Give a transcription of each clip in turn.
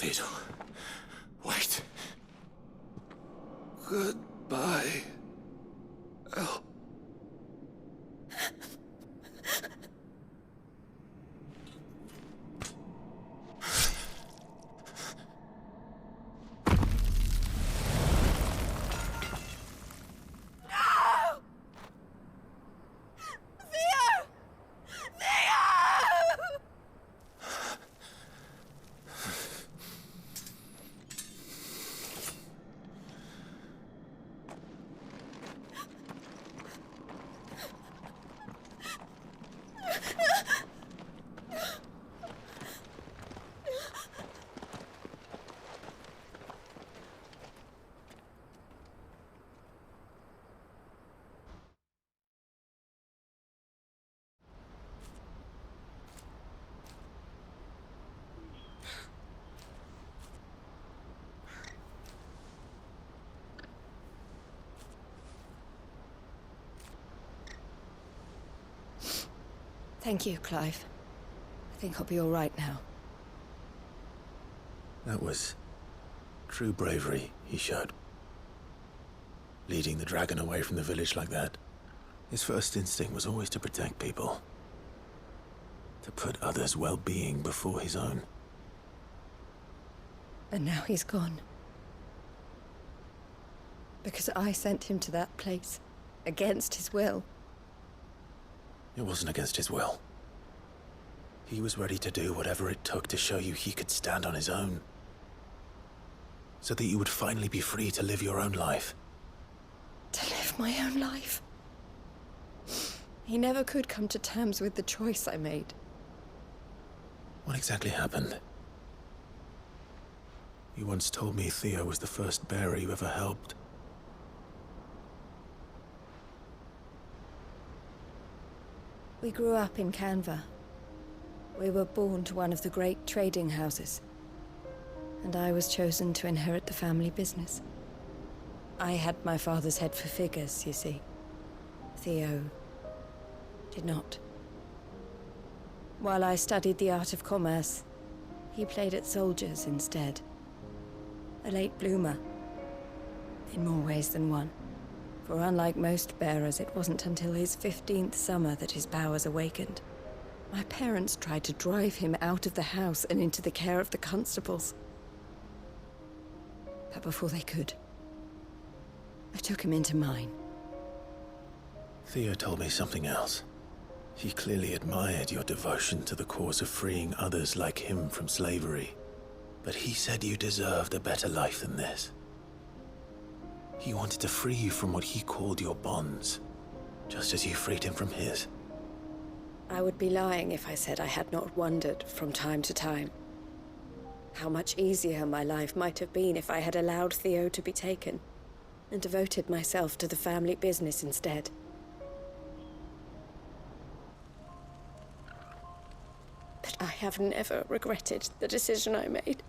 Theo, wait. Goodbye, El. Thank you, Clive. I think I'll be all right now. That was true bravery he showed. Leading the dragon away from the village like that. His first instinct was always to protect people. To put others' well-being before his own. And now he's gone. Because I sent him to that place, against his will. It wasn't against his will. He was ready to do whatever it took to show you he could stand on his own. So that you would finally be free to live your own life. To live my own life? He never could come to terms with the choice I made. What exactly happened? You once told me Theo was the first bearer you ever helped. We grew up in Canva. We were born to one of the great trading houses. And I was chosen to inherit the family business. I had my father's head for figures, you see. Theo did not. While I studied the art of commerce, he played at soldiers instead. A late bloomer, in more ways than one. For unlike most bearers, it wasn't until his 15th summer that his powers awakened. My parents tried to drive him out of the house and into the care of the constables. But before they could, I took him into mine. Theo told me something else. He clearly admired your devotion to the cause of freeing others like him from slavery. But he said you deserved a better life than this. He wanted to free you from what he called your bonds, just as you freed him from his. I would be lying if I said I had not wondered from time to time how much easier my life might have been if I had allowed Theo to be taken and devoted myself to the family business instead. But I have never regretted the decision I made.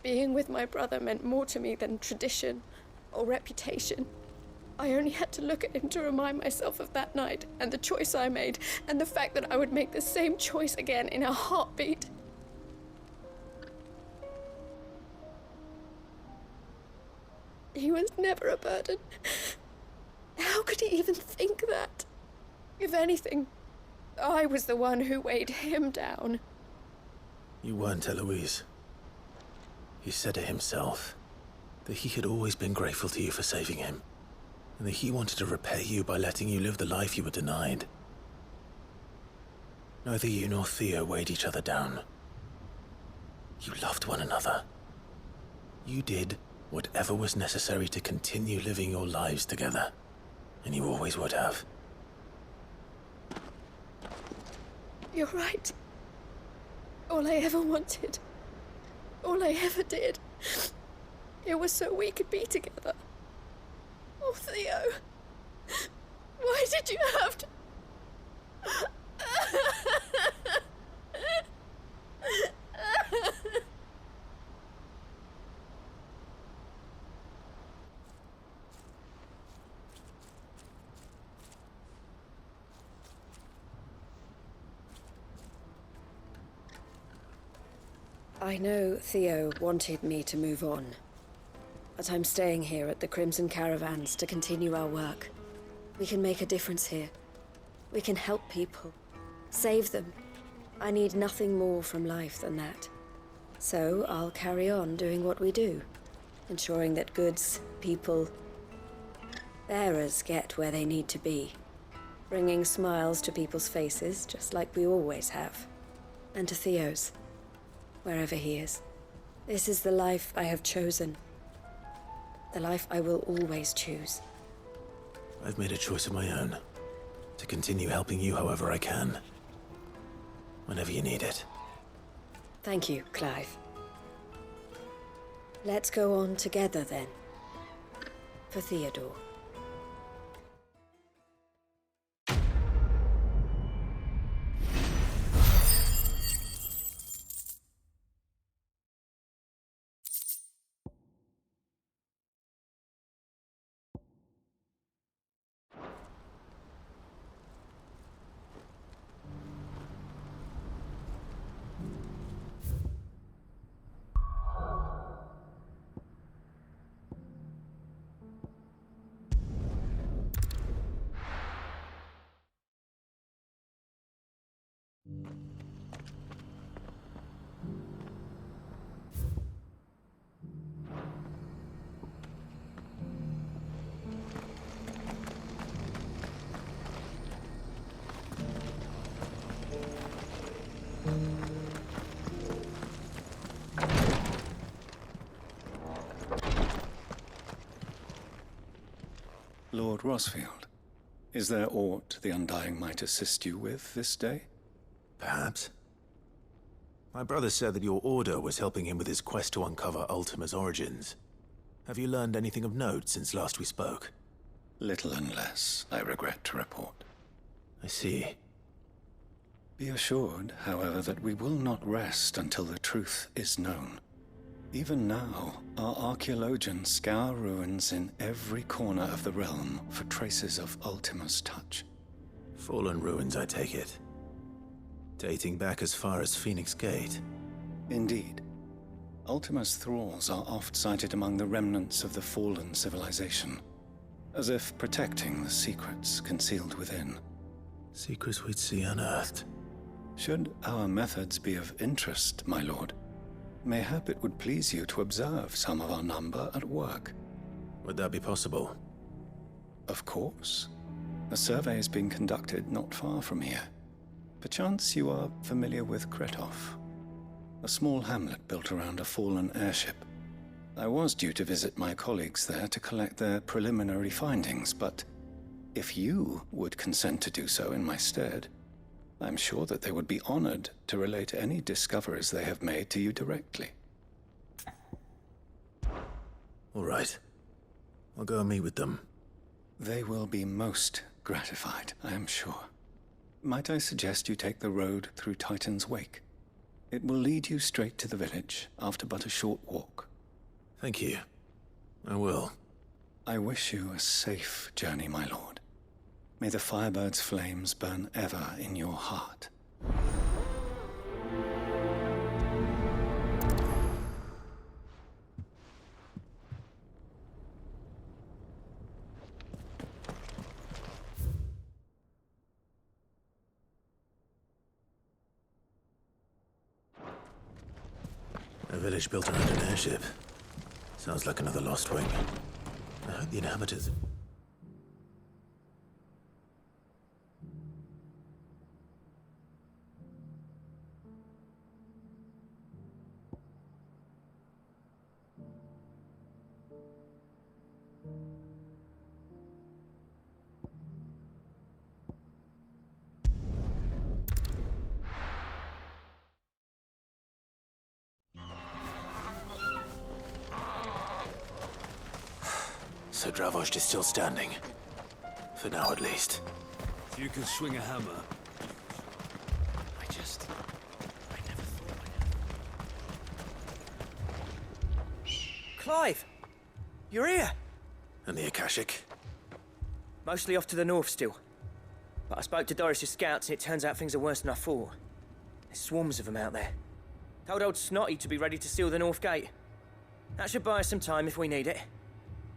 Being with my brother meant more to me than tradition or reputation. I only had to look at him to remind myself of that night and the choice I made and the fact that I would make the same choice again in a heartbeat. He was never a burden. How could he even think that? If anything, I was the one who weighed him down. You weren't, Eloise. He said it himself, that he had always been grateful to you for saving him, and that he wanted to repay you by letting you live the life you were denied. Neither you nor Theo weighed each other down. You loved one another. You did whatever was necessary to continue living your lives together, and you always would have. You're right. All I ever wanted, all I ever did, it was so we could be together. Oh, Theo, why did you have to... I know Theo wanted me to move on, but I'm staying here at the Crimson Caravans to continue our work. We can make a difference here. We can help people, save them. I need nothing more from life than that. So I'll carry on doing what we do, ensuring that goods, people, bearers get where they need to be, bringing smiles to people's faces just like we always have, and to Theo's, wherever he is. This is the life I have chosen, the life I will always choose. I've made a choice of my own, to continue helping you however I can, whenever you need it. Thank you, Clive. Let's go on together then, for Theodore. Lord Rosfield, is there aught the Undying might assist you with this day? Perhaps. My brother said that your order was helping him with his quest to uncover Ultima's origins. Have you learned anything of note since last we spoke? Little unless, I regret to report. I see. Be assured, however, that we will not rest until the truth is known. Even now, our archaeologians scour ruins in every corner of the realm for traces of Ultima's touch. Fallen ruins, I take it. Dating back as far as Phoenix Gate. Indeed. Ultima's thralls are oft sighted among the remnants of the fallen civilization, as if protecting the secrets concealed within. Secrets we'd see unearthed. Should our methods be of interest, my lord, mayhap it would please you to observe some of our number at work. Would that be possible? Of course. A survey is being conducted not far from here. Perchance you are familiar with Kretov, a small hamlet built around a fallen airship. I was due to visit my colleagues there to collect their preliminary findings, but if you would consent to do so in my stead, I'm sure that they would be honored to relate any discoveries they have made to you directly. All right. I'll go and meet with them. They will be most gratified, I am sure. Might I suggest you take the road through Titan's Wake? It will lead you straight to the village after but a short walk. Thank you. I will. I wish you a safe journey, my lord. May the Firebird's flames burn ever in your heart. A village built around an airship. Sounds like another lost wing. I hope the inhabitants... So Dravost is still standing. For now, at least. If you can swing a hammer. I never thought Clive! You're here! And the Akashic? Mostly off to the north still. But I spoke to Doris's scouts and it turns out things are worse than I thought. There's swarms of them out there. Told old Snotty to be ready to seal the north gate. That should buy us some time if we need it.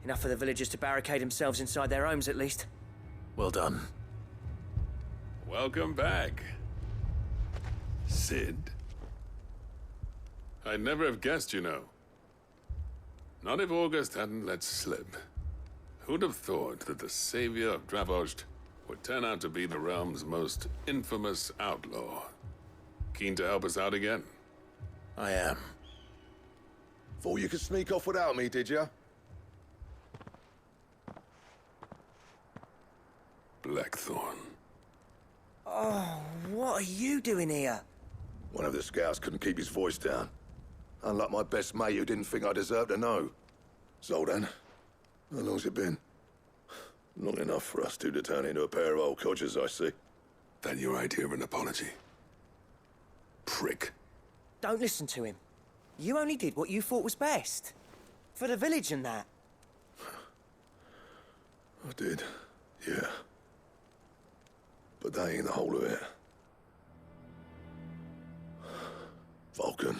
Enough for the villagers to barricade themselves inside their homes, at least. Well done. Welcome back, Sid. I'd never have guessed, you know. Not if August hadn't let slip. Who'd have thought that the savior of Dravost would turn out to be the realm's most infamous outlaw? Keen to help us out again? I am. Thought you could sneak off without me, did you? Blackthorn. Oh, what are you doing here? One of the scouts couldn't keep his voice down. Unlike my best mate who didn't think I deserved to know. Zoldan, how long's it been? Long enough for us two to turn into a pair of old codgers, I see. That your idea of an apology? Prick. Don't listen to him. You only did what you thought was best. For the village and that. I did, yeah. But that ain't the whole of it. Vulcan,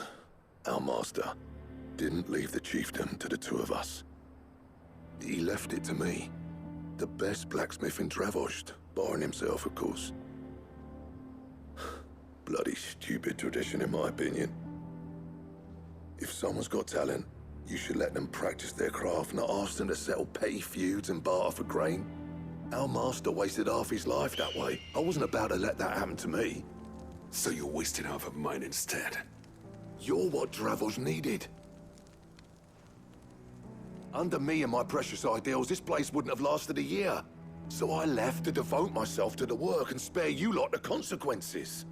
our master, didn't leave the chiefdom to the two of us. He left it to me. The best blacksmith in Dravost, barring himself, of course. Bloody stupid tradition, in my opinion. If someone's got talent, you should let them practice their craft, not ask them to settle petty feuds and barter for grain. Our master wasted half his life that way. I wasn't about to let that happen to me. So you wasted half of mine instead. You're what Dravost needed. Under me and my precious ideals, this place wouldn't have lasted a year. So I left to devote myself to the work and spare you lot the consequences.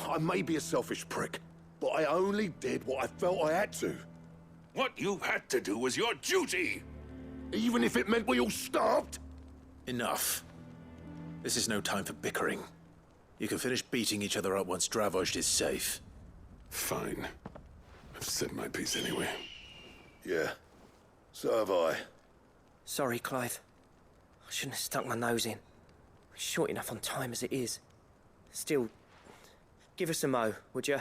I may be a selfish prick, but I only did what I felt I had to. What you had to do was your duty! Even if it meant we all starved? Enough. This is no time for bickering. You can finish beating each other up once Dravost is safe. Fine. I've said my piece anyway. Yeah, so have I. Sorry, Clive. I shouldn't have stuck my nose in. We're short enough on time as it is. Still, give us a mo, would you?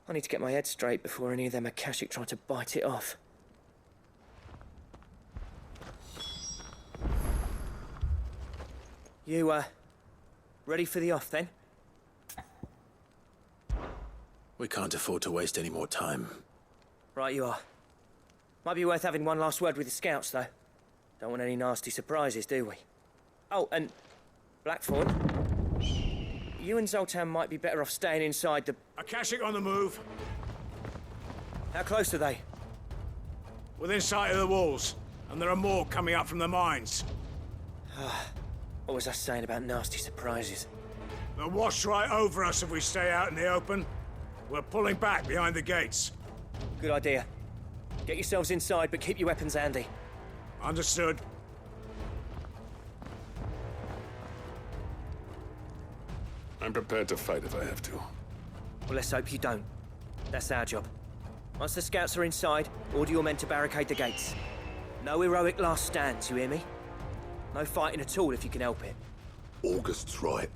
I need to get my head straight before any of them Akashic try to bite it off. You, ready for the off, then? We can't afford to waste any more time. Right you are. Might be worth having one last word with the scouts, though. Don't want any nasty surprises, do we? Oh, and Blackthorn, you and Zoltan might be better off staying inside the... Akashic on the move. How close are they? Within sight of the walls. And there are more coming up from the mines. What was I saying about nasty surprises? They'll wash right over us if we stay out in the open. We're pulling back behind the gates. Good idea. Get yourselves inside, but keep your weapons handy. Understood. I'm prepared to fight if I have to. Well, let's hope you don't. That's our job. Once the scouts are inside, order your men to barricade the gates. No heroic last stands, you hear me? No fighting at all if you can help it. August's right.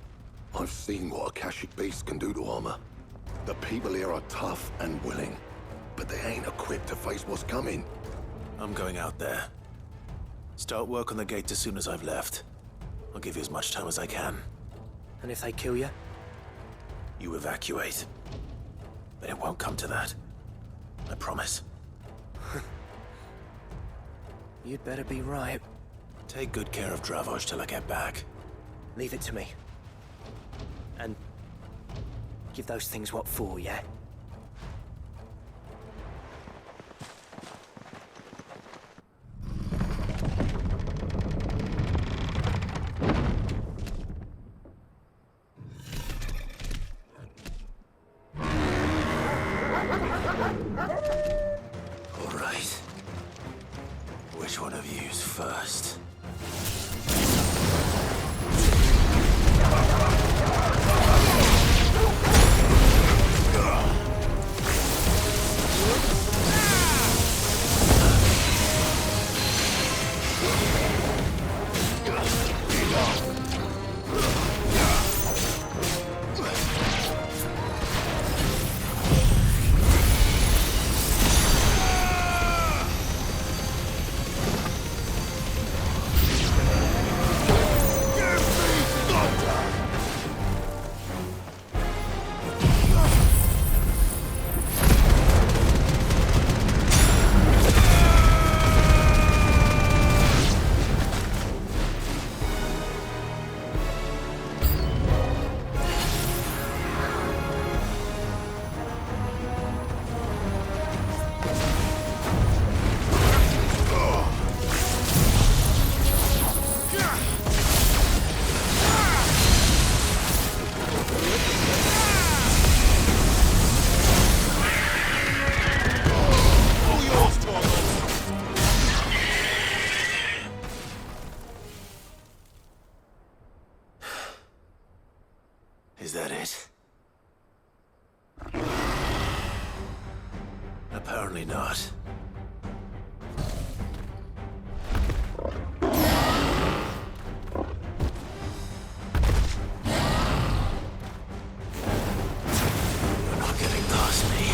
I've seen what Akashic beasts can do to armor. The people here are tough and willing, but they ain't equipped to face what's coming. I'm going out there. Start work on the gate as soon as I've left. I'll give you as much time as I can. And if they kill you? You evacuate. But it won't come to that. I promise. You'd better be right. Take good care of Dravost till I get back. Leave it to me. And give those things what for, yeah? All right. Which one of you's first? Apparently not. You're not getting past me.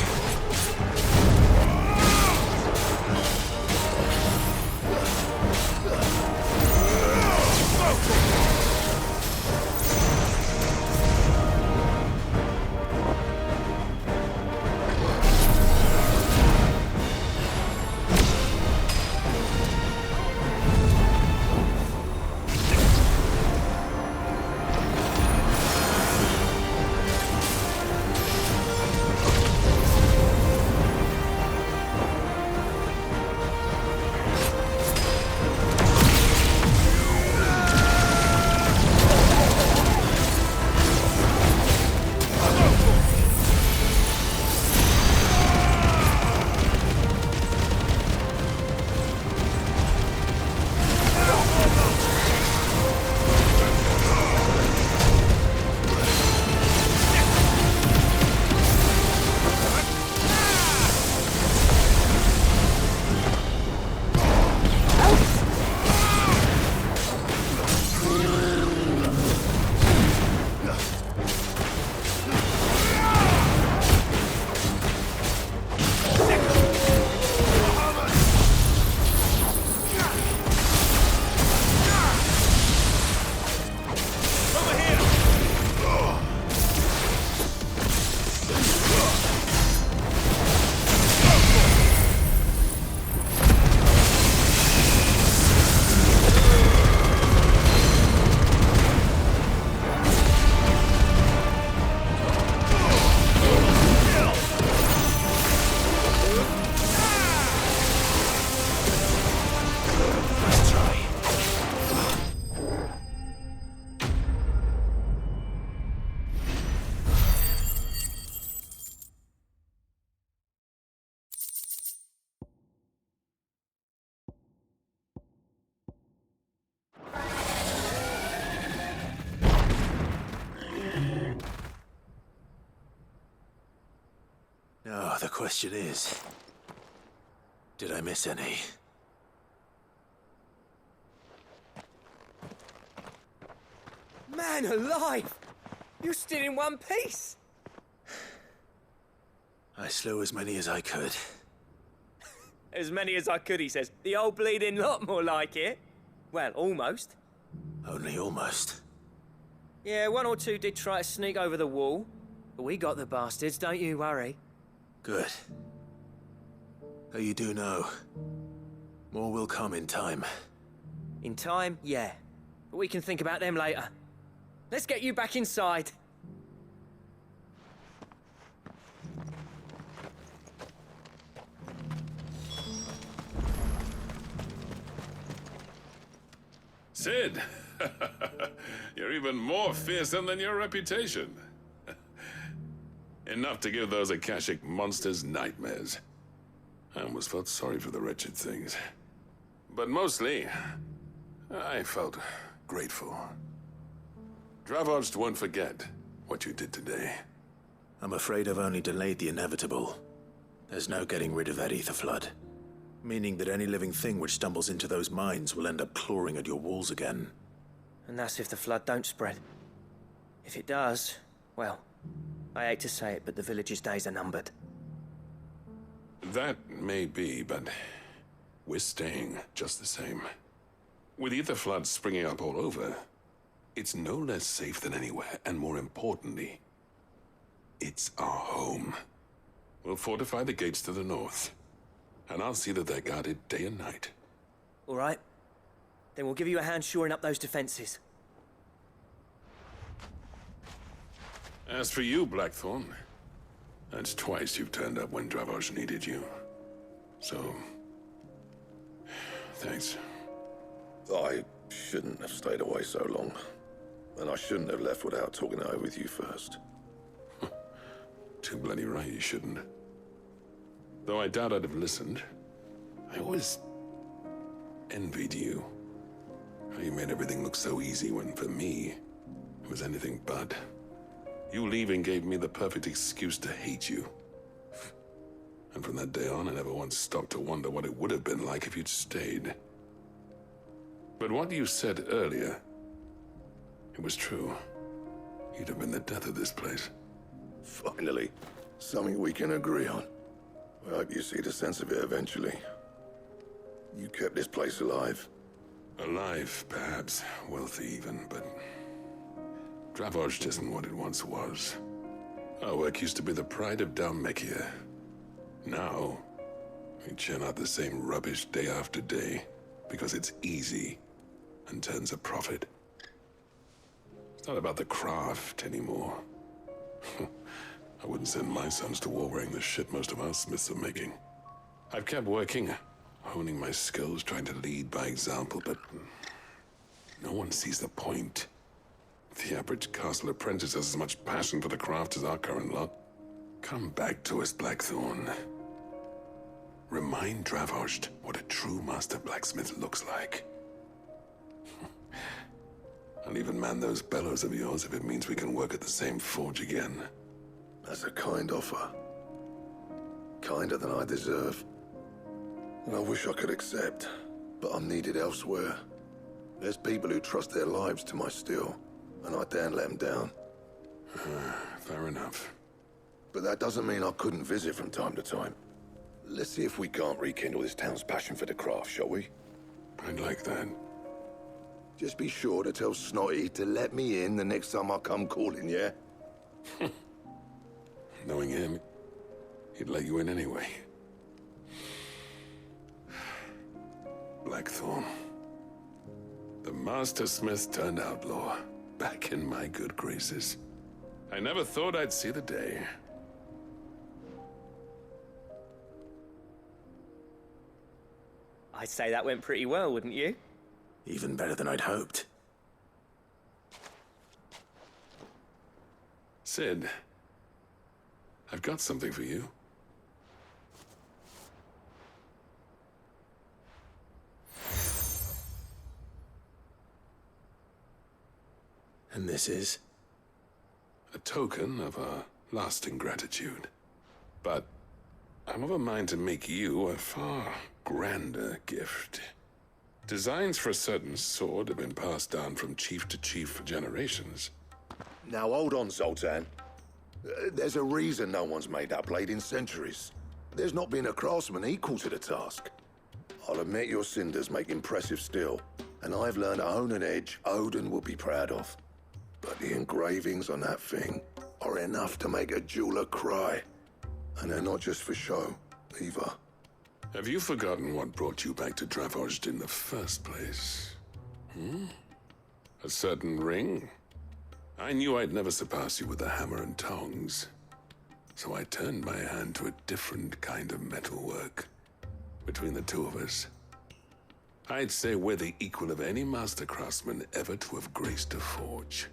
Now, the question is, did I miss any? Man alive! You're still in one piece! I slew as many as I could. As many as I could, he says. The old bleeding lot, more like it. Well, almost. Only almost. Yeah, one or two did try to sneak over the wall. But we got the bastards, don't you worry. Good. Though you do know, more will come in time. In time, yeah. But we can think about them later. Let's get you back inside. Sid! You're even more fearsome than your reputation. Enough to give those Akashic monsters nightmares. I almost felt sorry for the wretched things. But mostly, I felt grateful. Dravoged won't forget what you did today. I'm afraid I've only delayed the inevitable. There's no getting rid of that ether flood. Meaning that any living thing which stumbles into those mines will end up clawing at your walls again. And that's if the flood don't spread. If it does, well, I hate to say it, but the village's days are numbered. That may be, but we're staying just the same. With ether floods springing up all over, it's no less safe than anywhere, and more importantly, it's our home. We'll fortify the gates to the north, and I'll see that they're guarded day and night. All right. Then we'll give you a hand shoring up those defenses. As for you, Blackthorn, that's twice you've turned up when Dravos needed you. So, thanks. I shouldn't have stayed away so long. And I shouldn't have left without talking it over with you first. Too bloody right you shouldn't. Though I doubt I'd have listened. I always envied you. How you made everything look so easy when, for me, it was anything but. You leaving gave me the perfect excuse to hate you. And from that day on, I never once stopped to wonder what it would have been like if you'd stayed. But what you said earlier, it was true. You'd have been the death of this place. Finally, something we can agree on. I hope you see the sense of it eventually. You kept this place alive. Alive, perhaps. Wealthy even, but... Dravozhd isn't what it once was. Our work used to be the pride of Dalmekia. Now, we churn out the same rubbish day after day, because it's easy and turns a profit. It's not about the craft anymore. I wouldn't send my sons to war wearing the shit most of our smiths are making. I've kept working, honing my skills, trying to lead by example, but no one sees the point. The average castle apprentice has as much passion for the craft as our current lot. Come back to us, Blackthorn. Remind Dravozhd what a true master blacksmith looks like. I'll even man those bellows of yours if it means we can work at the same forge again. That's a kind offer. Kinder than I deserve. And I wish I could accept, but I'm needed elsewhere. There's people who trust their lives to my steel, and I daren't let them down. Fair enough. But that doesn't mean I couldn't visit from time to time. Let's see if we can't rekindle this town's passion for the craft, shall we? I'd like that. Just be sure to tell Snotty to let me in the next time I come calling, yeah? Knowing him, he'd let you in anyway. Blackthorn. The master smith turned outlaw, back in my good graces. I never thought I'd see the day. I'd say that went pretty well, wouldn't you? Even better than I'd hoped. Sid, I've got something for you. And this is? A token of our lasting gratitude. But I'm of a mind to make you a far grander gift. Designs for a certain sword have been passed down from chief to chief for generations. Now hold on, Zoltan. There's a reason no one's made that blade in centuries. There's not been a craftsman equal to the task. I'll admit your cinders make impressive steel, and I've learned to hone an edge Odin will be proud of. But the engravings on that thing are enough to make a jeweler cry. And they're not just for show, either. Have you forgotten what brought you back to Dravozhd in the first place? A certain ring? I knew I'd never surpass you with the hammer and tongs. So I turned my hand to a different kind of metalwork. Between the two of us, I'd say we're the equal of any master craftsman ever to have graced a forge.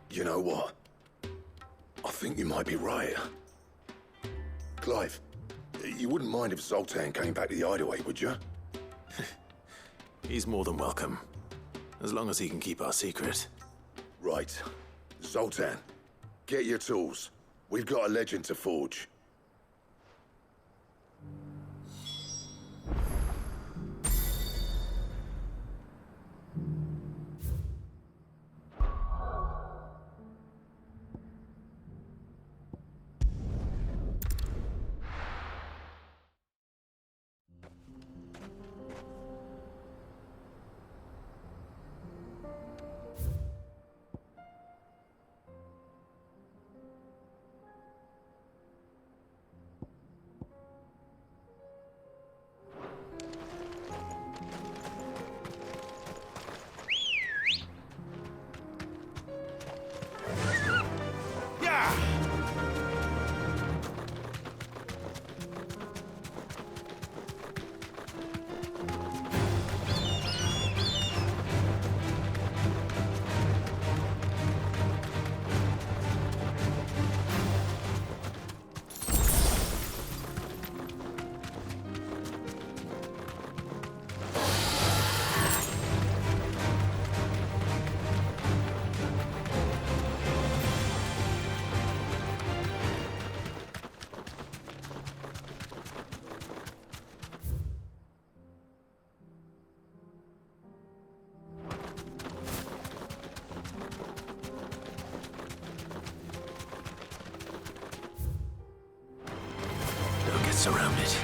You know what? I think you might be right. Clive, you wouldn't mind if Zoltan came back to the hideaway, would you? He's more than welcome. As long as he can keep our secret. Right. Zoltan, get your tools. We've got a legend to forge. dance around it.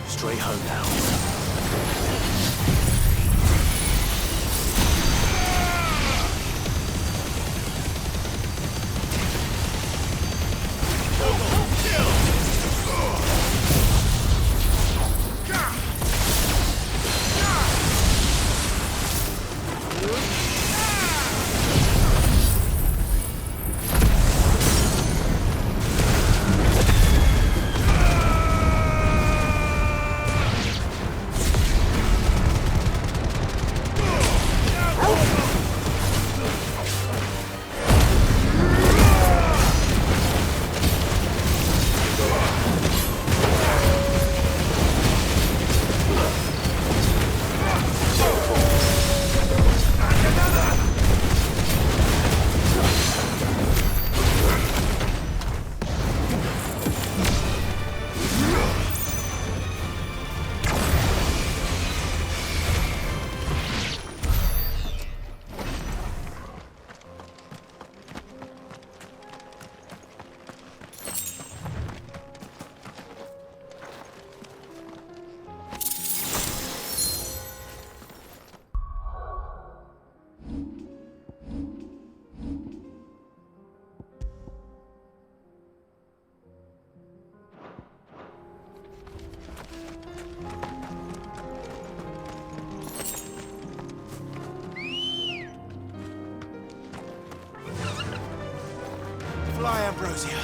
Straight home now. Fly, Ambrosia.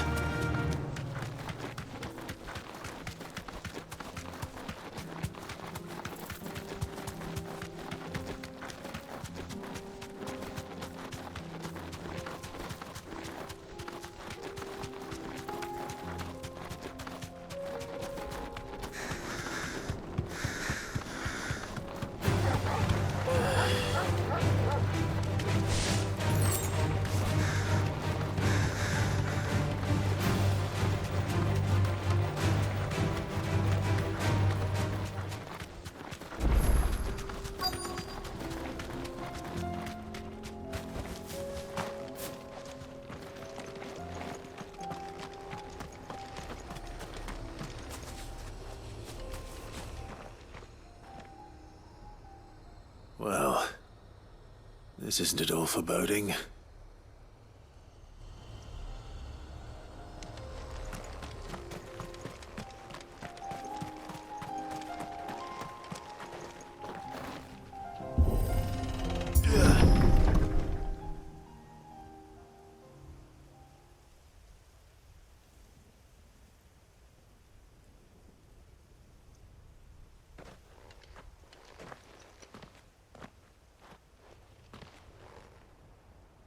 Well, this isn't at all foreboding.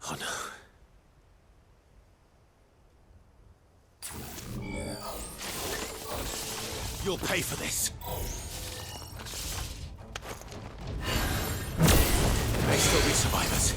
Oh no. You'll pay for this. There may still be survivors.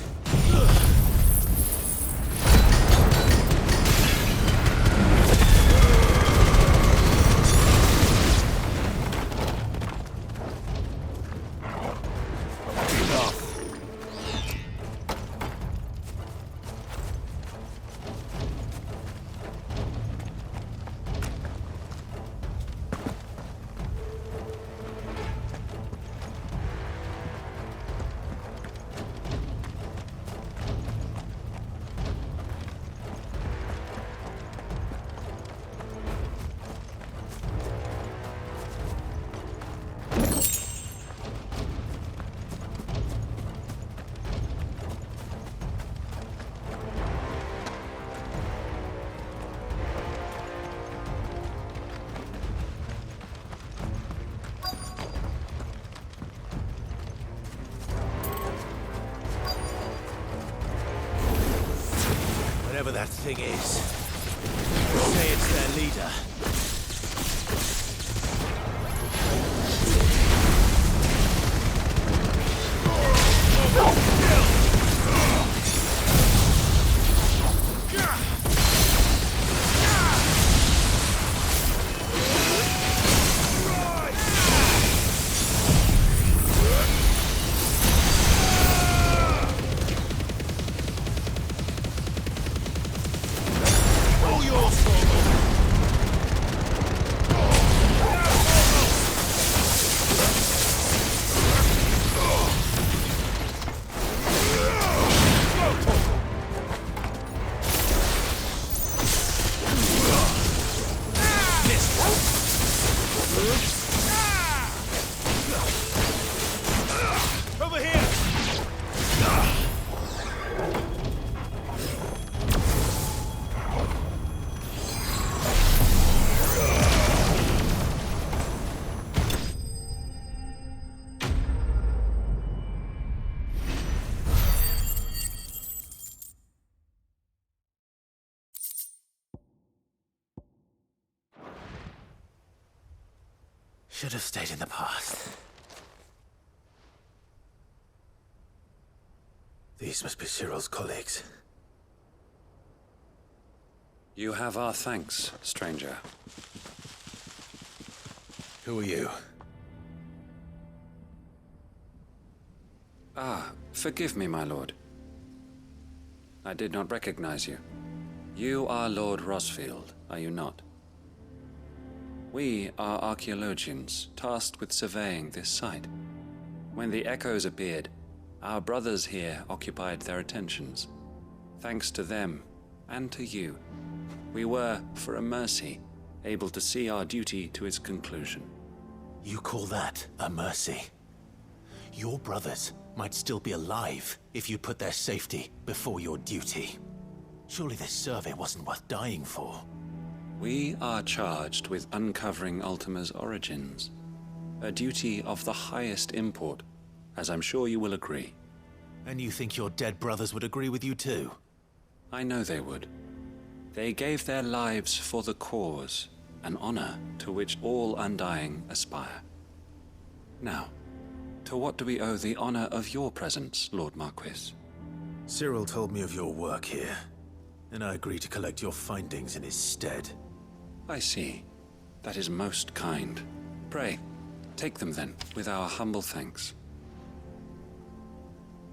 Whatever that thing is, say it's their leader. Should have stayed in the past. These must be Cyril's colleagues. You have our thanks, stranger. Who are you? Ah, forgive me, my lord. I did not recognize you. You are Lord Rosfield, are you not? We are archaeologians, tasked with surveying this site. When the echoes appeared, our brothers here occupied their attentions. Thanks to them, and to you, we were, for a mercy, able to see our duty to its conclusion. You call that a mercy? Your brothers might still be alive if you put their safety before your duty. Surely this survey wasn't worth dying for. We are charged with uncovering Ultima's origins. A duty of the highest import, as I'm sure you will agree. And you think your dead brothers would agree with you too? I know they would. They gave their lives for the cause, an honor to which all Undying aspire. Now, to what do we owe the honor of your presence, Lord Marquis? Cyril told me of your work here, and I agreed to collect your findings in his stead. I see. That is most kind. Pray, take them then, with our humble thanks.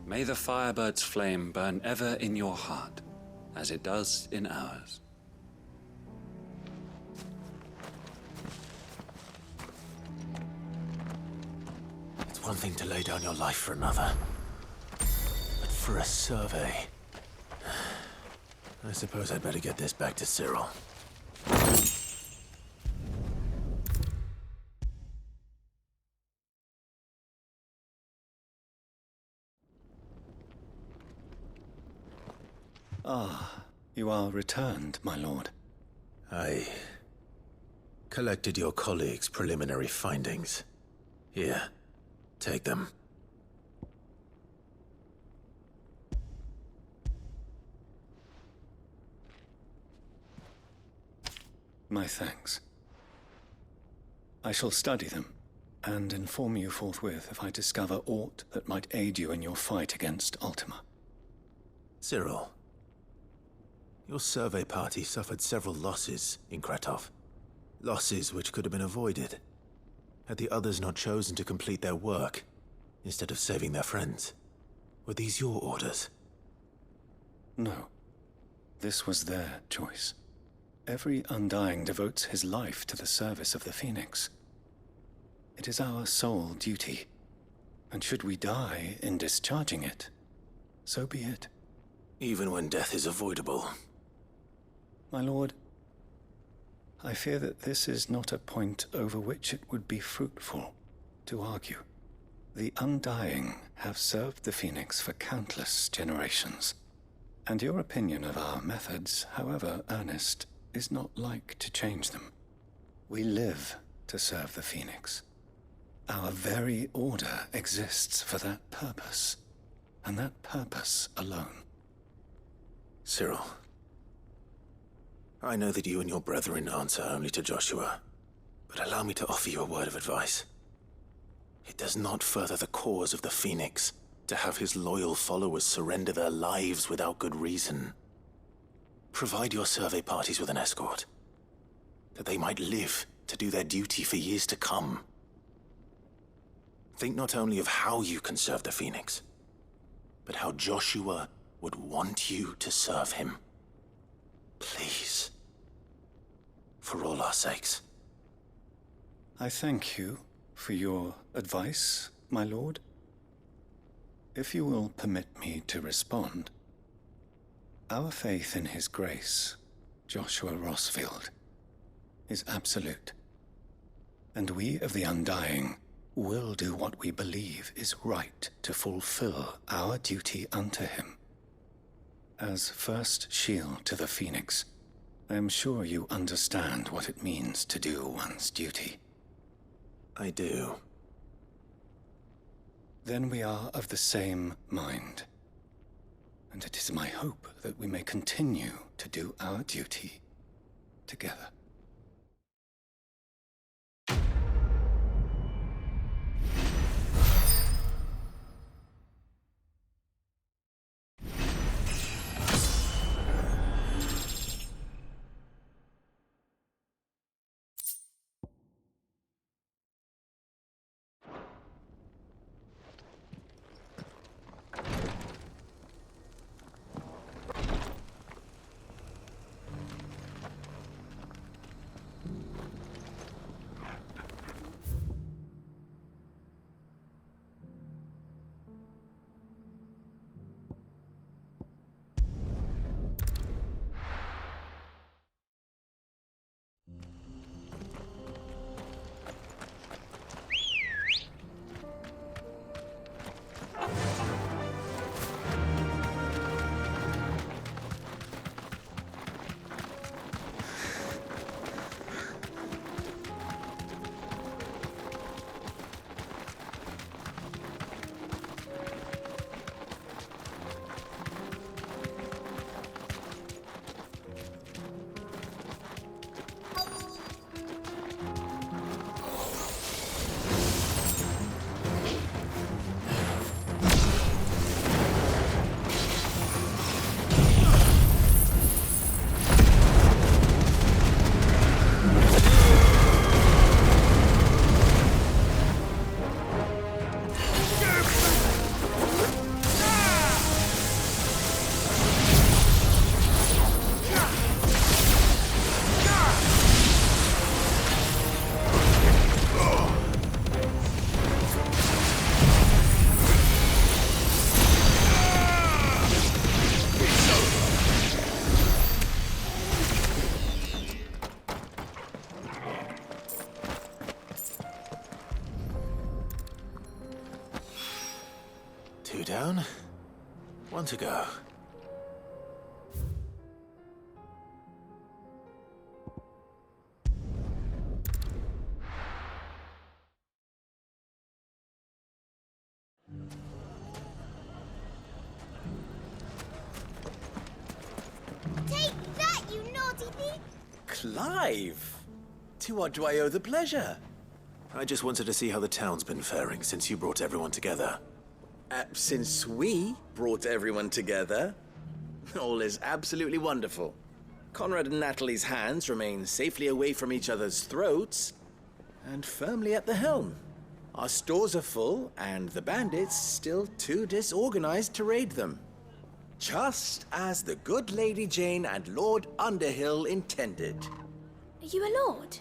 May the Firebird's flame burn ever in your heart, as it does in ours. It's one thing to lay down your life for another, but for a survey... I suppose I'd better get this back to Cyril. Ah, you are returned, my lord. I collected your colleagues' preliminary findings. Here, take them. My thanks. I shall study them, and inform you forthwith if I discover aught that might aid you in your fight against Ultima. Cyril, your survey party suffered several losses in Kretov. Losses which could have been avoided, had the others not chosen to complete their work, instead of saving their friends. Were these your orders? No. This was their choice. Every Undying devotes his life to the service of the Phoenix. It is our sole duty, and should we die in discharging it, so be it. Even when death is avoidable. My lord, I fear that this is not a point over which it would be fruitful to argue. The Undying have served the Phoenix for countless generations, and your opinion of our methods, however earnest, is not like to change them. We live to serve the Phoenix. Our very order exists for that purpose, and that purpose alone. Cyril, I know that you and your brethren answer only to Joshua, but allow me to offer you a word of advice. It does not further the cause of the Phoenix to have his loyal followers surrender their lives without good reason. Provide your survey parties with an escort, that they might live to do their duty for years to come. Think not only of how you can serve the Phoenix, but how Joshua would want you to serve him. Please. For all our sakes. I thank you for your advice, my lord. If you will permit me to respond, our faith in his grace, Joshua Rosfield, is absolute. And we of the Undying will do what we believe is right to fulfill our duty unto him. As first shield to the Phoenix, I am sure you understand what it means to do one's duty. I do. Then we are of the same mind. And it is my hope that we may continue to do our duty together. down. One to go. Take that, you naughty thief! Clive! To what do I owe the pleasure? I just wanted to see how the town's been faring since you brought everyone together. Since we brought everyone together, all is absolutely wonderful. Conrad and Natalie's hands remain safely away from each other's throats and firmly at the helm. Our stores are full, and the bandits still too disorganized to raid them. Just as the good Lady Jane and Lord Underhill intended. Are you a lord?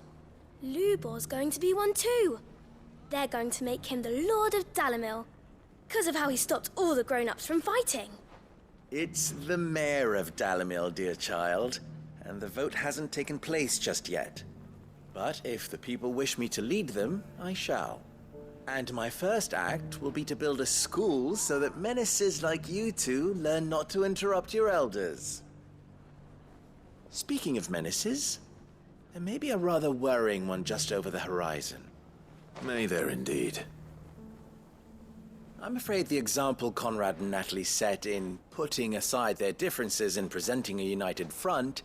Lubor's going to be one too. They're going to make him the Lord of Dalamil, because of how he stopped all the grown-ups from fighting. It's the mayor of Dalamil, dear child, and the vote hasn't taken place just yet. But if the people wish me to lead them, I shall. And my first act will be to build a school so that menaces like you two learn not to interrupt your elders. Speaking of menaces, there may be a rather worrying one just over the horizon. May there indeed. I'm afraid the example Conrad and Natalie set in putting aside their differences and presenting a united front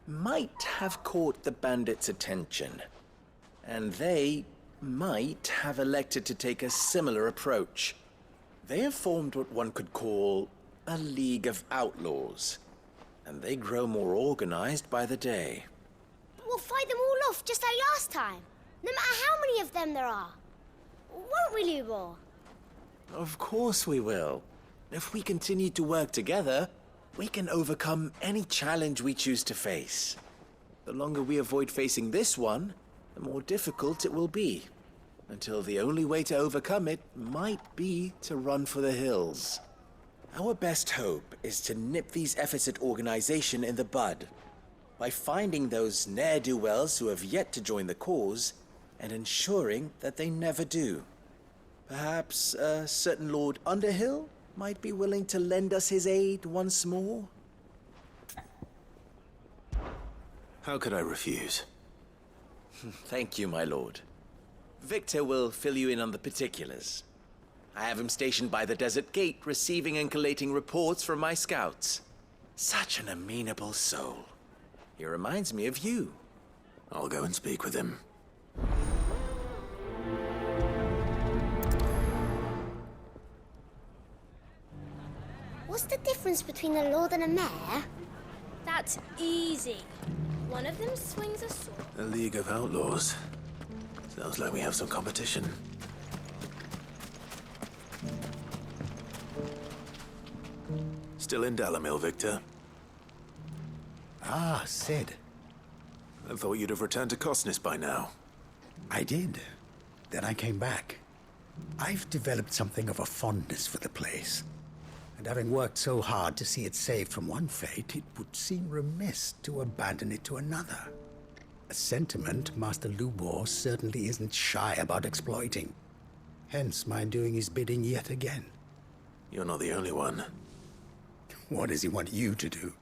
might have caught the bandits' attention. And they might have elected to take a similar approach. They have formed what one could call a League of Outlaws, and they grow more organized by the day. But we'll fight them all off just like last time, no matter how many of them there are. Won't we, Lubor? Of course we will. If we continue to work together, we can overcome any challenge we choose to face. The longer we avoid facing this one, the more difficult it will be, until the only way to overcome it might be to run for the hills. Our best hope is to nip these efforts at organization in the bud, by finding those ne'er-do-wells who have yet to join the cause, and ensuring that they never do. Perhaps a certain Lord Underhill might be willing to lend us his aid once more? How could I refuse? Thank you, my lord. Victor will fill you in on the particulars. I have him stationed by the desert gate, receiving and collating reports from my scouts. Such an amenable soul. He reminds me of you. I'll go and speak with him. What's the difference between a lord and a mayor? That's easy. One of them swings a sword. A League of Outlaws. Sounds like we have some competition. Still in Dalamil, Victor? Ah, Sid. I thought you'd have returned to Cosnis by now. I did. Then I came back. I've developed something of a fondness for the place. And having worked so hard to see it saved from one fate, it would seem remiss to abandon it to another. A sentiment Master Lubor certainly isn't shy about exploiting. Hence my doing his bidding yet again. You're not the only one. What does he want you to do?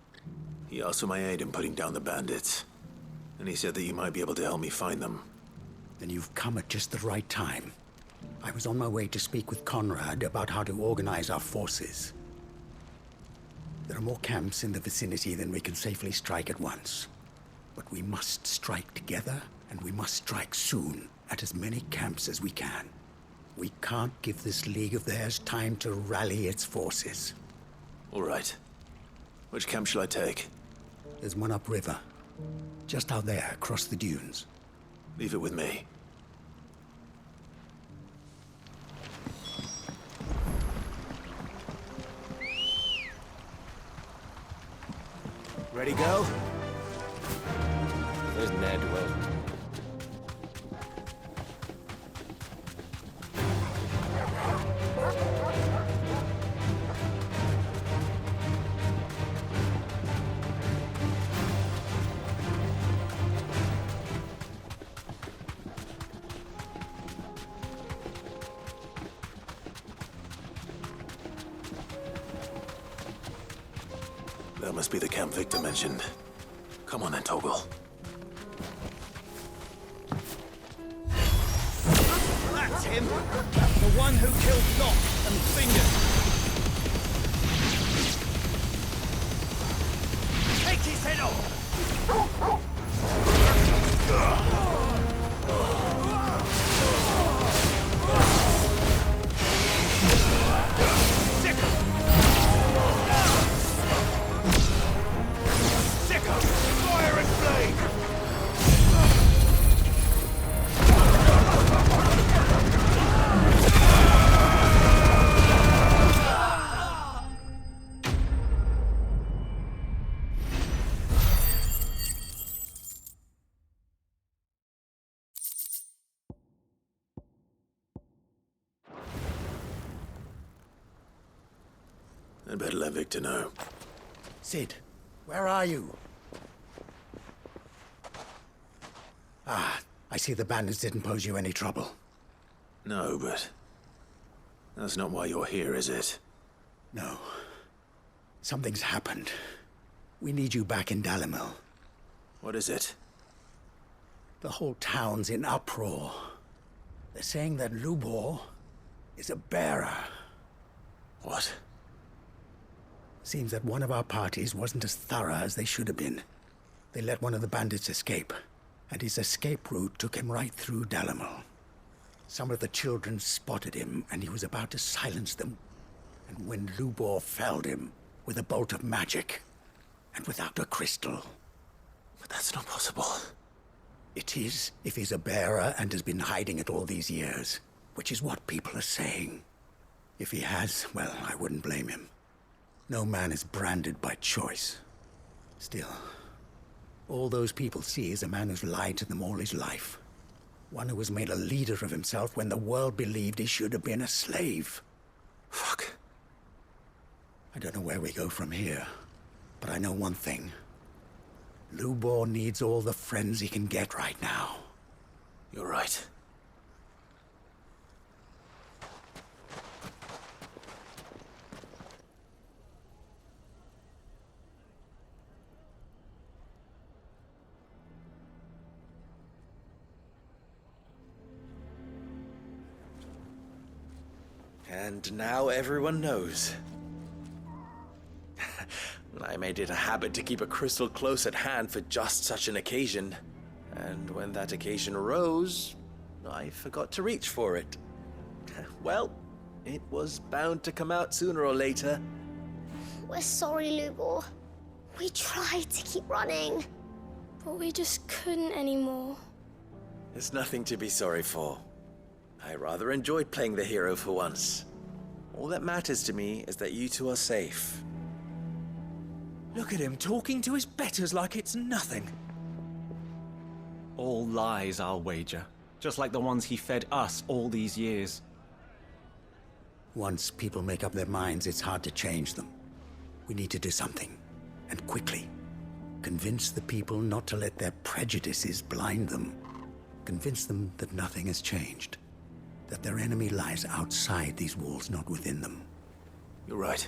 He asked for my aid in putting down the bandits. And he said that you might be able to help me find them. Then you've come at just the right time. I was on my way to speak with Conrad about how to organize our forces. There are more camps in the vicinity than we can safely strike at once. But we must strike together, and we must strike soon at as many camps as we can. We can't give this league of theirs time to rally its forces. All right. Which camp shall I take? There's one upriver. Just out there, across the dunes. Leave it with me. Ready, go? There's ne'er-do-wells. That must be the camp Victor mentioned. Come on then, Toggle. That's him! The one who killed Lot and Fingers! Take his head off! Fire and flame! I'd better let Victor know. Sid, where are you? Ah, I see the bandits didn't pose you any trouble. No, but that's not why you're here, is it? No. Something's happened. We need you back in Dalemil. What is it? The whole town's in uproar. They're saying that Lubor is a bearer. What? Seems that one of our parties wasn't as thorough as they should have been. They let one of the bandits escape, and his escape route took him right through Dalemil. Some of the children spotted him, and he was about to silence them. And when Lubor felled him with a bolt of magic, and without a crystal. But that's not possible. It is, if he's a bearer and has been hiding it all these years, which is what people are saying. If he has, well, I wouldn't blame him. No man is branded by choice. Still, all those people see is a man who's lied to them all his life. One who was made a leader of himself when the world believed he should have been a slave. Fuck. I don't know where we go from here, but I know one thing. Lubor needs all the friends he can get right now. You're right. And now everyone knows. I made it a habit to keep a crystal close at hand for just such an occasion. And when that occasion arose, I forgot to reach for it. Well, it was bound to come out sooner or later. We're sorry, Lubor. We tried to keep running, but we just couldn't anymore. There's nothing to be sorry for. I rather enjoyed playing the hero for once. All that matters to me is that you two are safe. Look at him talking to his betters like it's nothing. All lies, I'll wager. Just like the ones he fed us all these years. Once people make up their minds, it's hard to change them. We need to do something, and quickly. Convince the people not to let their prejudices blind them. Convince them that nothing has changed. That their enemy lies outside these walls, not within them. You're right.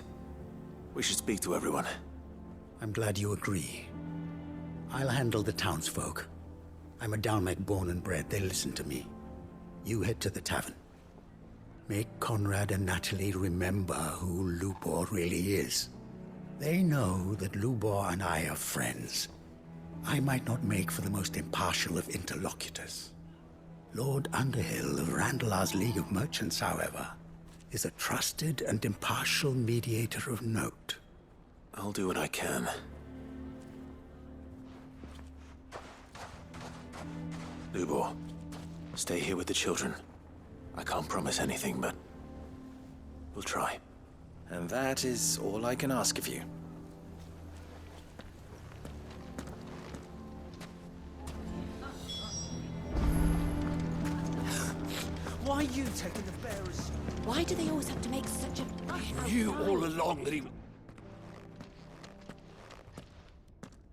We should speak to everyone. I'm glad you agree. I'll handle the townsfolk. I'm a Dalmec born and bred. They listen to me. You head to the tavern. Make Conrad and Natalie remember who Lubor really is. They know that Lubor and I are friends. I might not make for the most impartial of interlocutors. Lord Underhill of Randalar's League of Merchants, however, is a trusted and impartial mediator of note. I'll do what I can. Lubor, stay here with the children. I can't promise anything, but we'll try. And that is all I can ask of you. Why are you taking the bearers? Why do they always have to make such a fuss? You all along that he...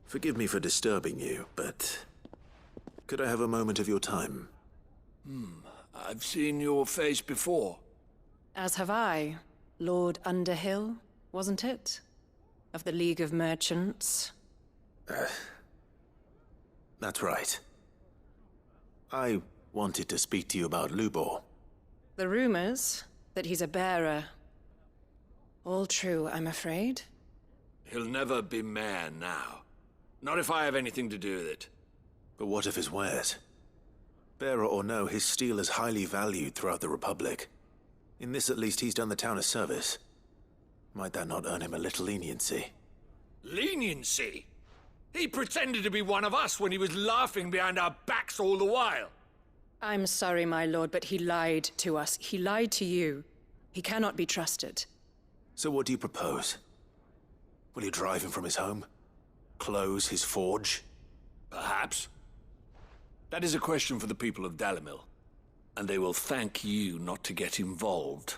Forgive me for disturbing you, but could I have a moment of your time? I've seen your face before. As have I. Lord Underhill, wasn't it? of the League of Merchants? That's right. I wanted to speak to you about Lubor. The rumors that he's a bearer. All true, I'm afraid. He'll never be mayor now. Not if I have anything to do with it. But what of his wares? Bearer or no, his steel is highly valued throughout the Republic. In this at least, he's done the town a service. Might that not earn him a little leniency? Leniency? He pretended to be one of us when he was laughing behind our backs all the while. I'm sorry, my lord, but he lied to us. He lied to you. He cannot be trusted. So what do you propose? Will you drive him from his home? Close his forge? Perhaps. That is a question for the people of Dalymil, and they will thank you not to get involved.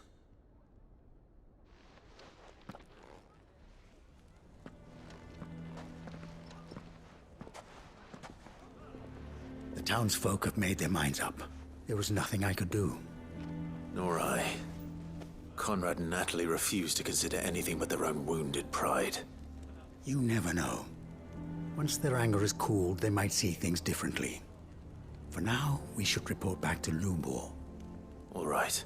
The townsfolk have made their minds up. There was nothing I could do. Nor I. Conrad and Natalie refused to consider anything but their own wounded pride. You never know. Once their anger is cooled, they might see things differently. For now, we should report back to Lubor. All right.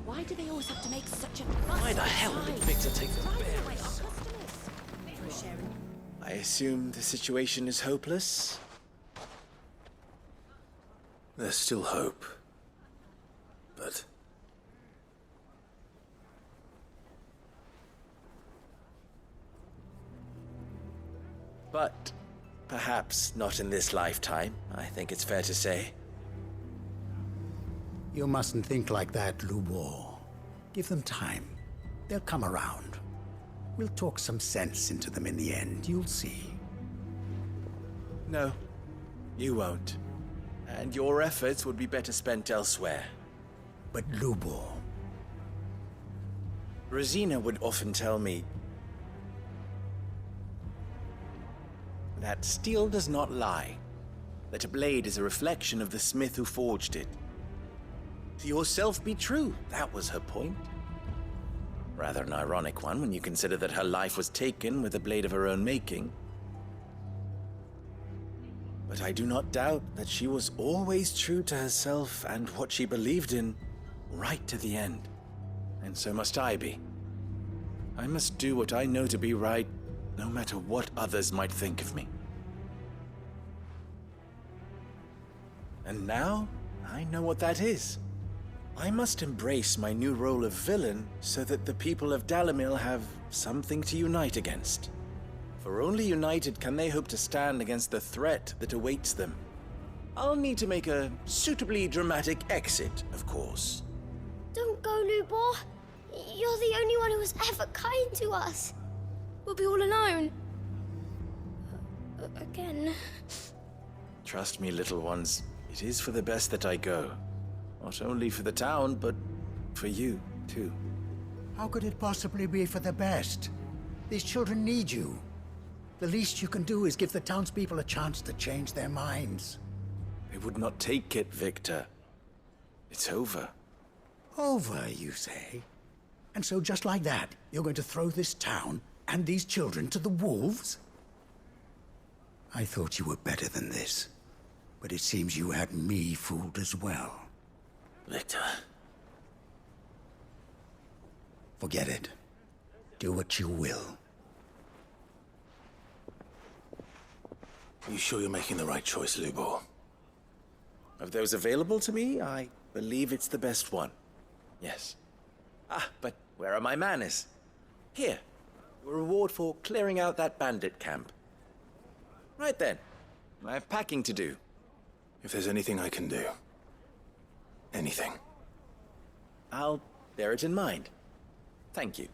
Why do they always have to make such a fuss? Why the hell did Victor take the bears? I assume the situation is hopeless? There's still hope. But... But perhaps not in this lifetime, I think it's fair to say. You mustn't think like that, Lubor. Give them time. They'll come around. We'll talk some sense into them in the end, you'll see. No, you won't. And your efforts would be better spent elsewhere. But Lubor... Rosina would often tell me that steel does not lie, that a blade is a reflection of the smith who forged it. To yourself be true, that was her point. Rather an ironic one when you consider that her life was taken with a blade of her own making. But I do not doubt that she was always true to herself and what she believed in, right to the end. And so must I be. I must do what I know to be right, no matter what others might think of me. And now, I know what that is. I must embrace my new role of villain so that the people of Dalymil have something to unite against. For only united can they hope to stand against the threat that awaits them. I'll need to make a suitably dramatic exit, of course. Don't go, Lubor. You're the only one who was ever kind to us. We'll be all alone. Again. Trust me, little ones. It is for the best that I go. Not only for the town, but for you, too. How could it possibly be for the best? These children need you. The least you can do is give the townspeople a chance to change their minds. They would not take it, Victor. It's over. Over, you say? And so just like that, you're going to throw this town and these children to the wolves? I thought you were better than this. But it seems you had me fooled as well. Victor. Forget it. Do what you will. Are you sure you're making the right choice, Lubor? Of those available to me, I believe it's the best one. Yes. Ah, but where are my manners? Here. A reward for clearing out that bandit camp. Right then. I have packing to do. If there's anything I can do. Anything. I'll bear it in mind. Thank you.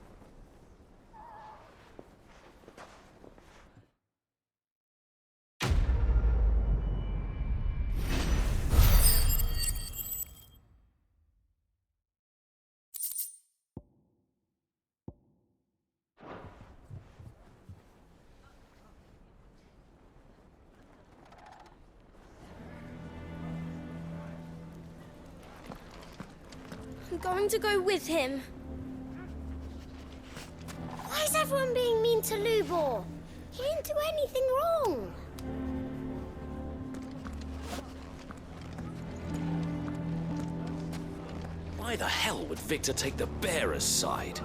going to go with him. Why is everyone being mean to Lubor? He didn't do anything wrong. Why the hell would Victor take the bearer's side?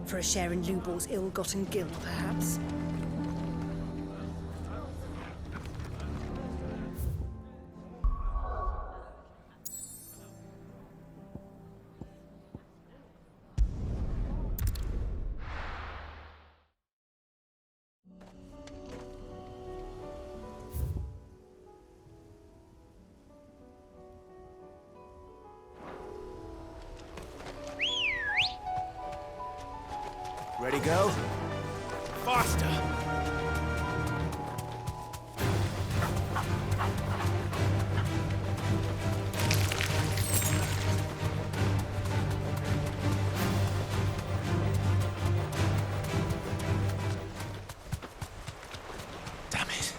For a share in Lubor's ill-gotten guilt, perhaps? Ready, go? Faster! Damn it.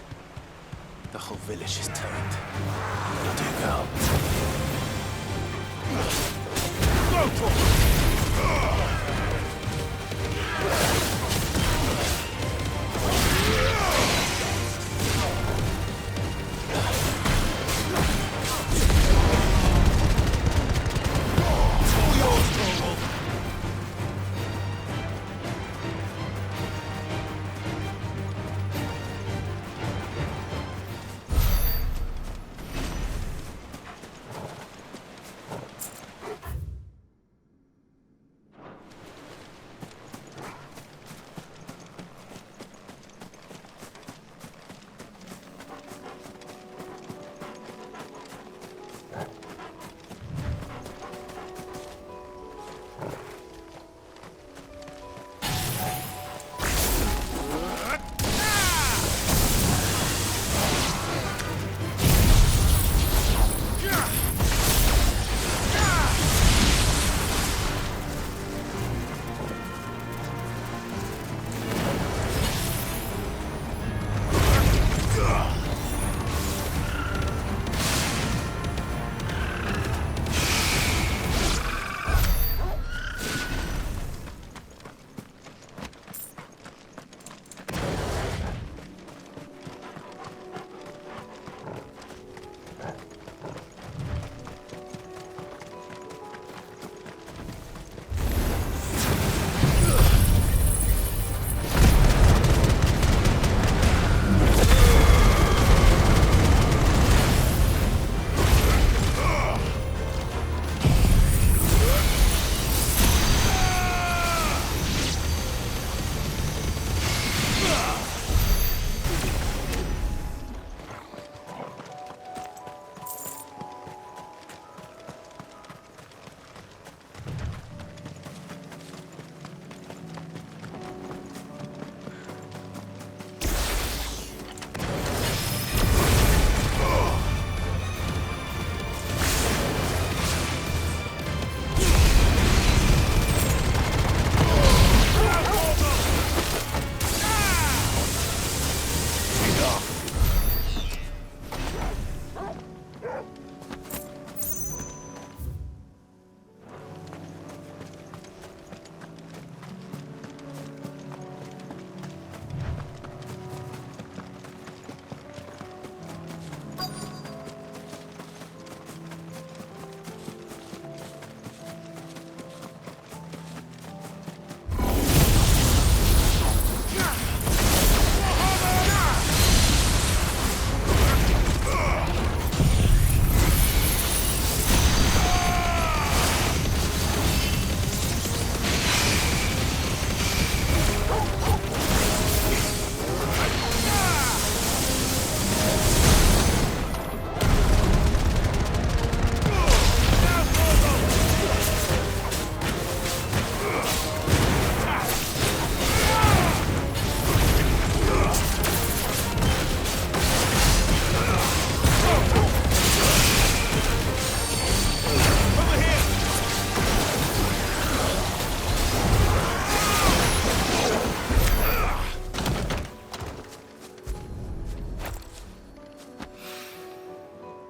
The whole village is turned. What'll do, girl? Go for it!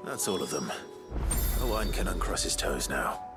That's all of them. Owain can uncross his toes now.